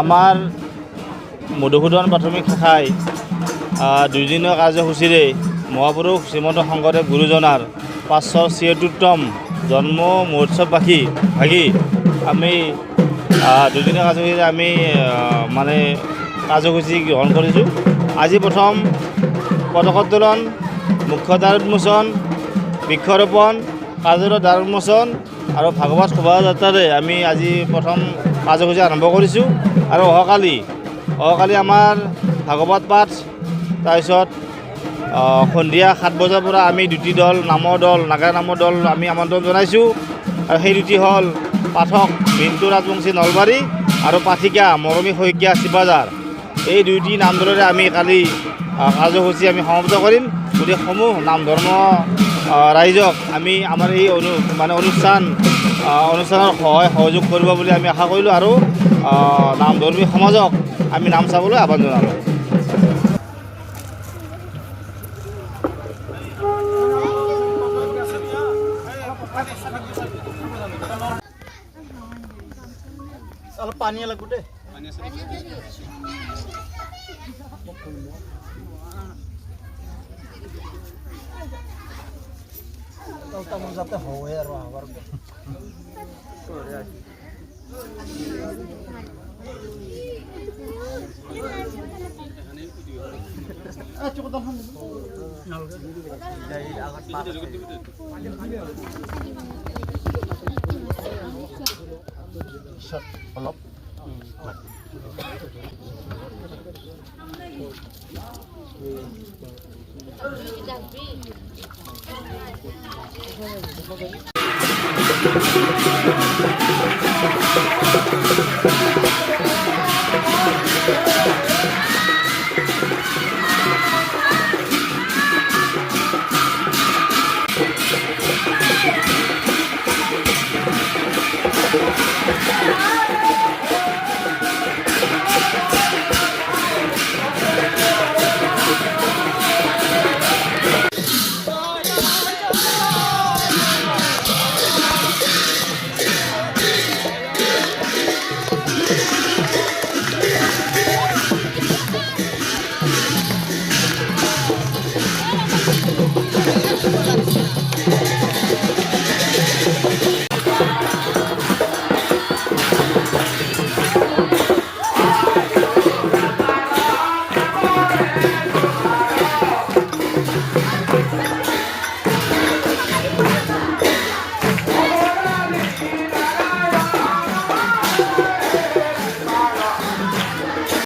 আমাৰ মধুসূদন প্ৰাথমিক শাখাই 2 দিনৰ কাৰ্যসূচীৰে মহাপুৰুষ শ্ৰীমন্ত শংকৰদেৱ গুৰুজনাৰ 576তম জন্ম মহোৎসৱ ভাগি আমি 2 দিনৰ কাৰ্যসূচীৰে আমি মানে কাৰ্যসূচী গ্ৰহণ কৰিছোঁ। আজি প্ৰথম পতাকোত্তোলন, মুখ্য দ্বাৰ উন্মোচন, বৃক্ষৰোপণ, কাৰ্য্যৰত দ্বাৰ উন্মোচন আৰু ভাগৱত শোভাযাত্ৰাৰে আমি আজি প্ৰথম কাৰ্যসূচী আৰম্ভ কৰিছোঁ। আৰু অহাকালি আমাৰ ভাগৱত পাঠ, তাৰপিছত সন্ধিয়া 7 বজাৰ পৰা আমি দুটি দল, নাগাৰা নামৰ দল আমি আমন্ত্ৰণ জনাইছোঁ। আৰু সেই দুটি হ'ল পাঠক মিণ্টু ৰাজবংশী নলবাৰী আৰু পাঠিকা মৰমী শইকীয়া শিৱাজাৰ। এই দুটি নাম দলেৰে আমি কালি কাৰ্যসূচী আমি সমাপ্ত কৰিম। গতিকে সমূহ নাম ধৰ্ম ৰাইজক আমি আমাৰ এই অনুষ্ঠানৰ সহায় সহযোগ কৰিব বুলি আমি আশা কৰিলোঁ আৰু নামধৰ্মী সমাজক আমি নাম চাবলৈ আহ্বান জনালোঁ। অলপ পানী লাগব দে। যাতে হয় আৰু আবাৰ অলপ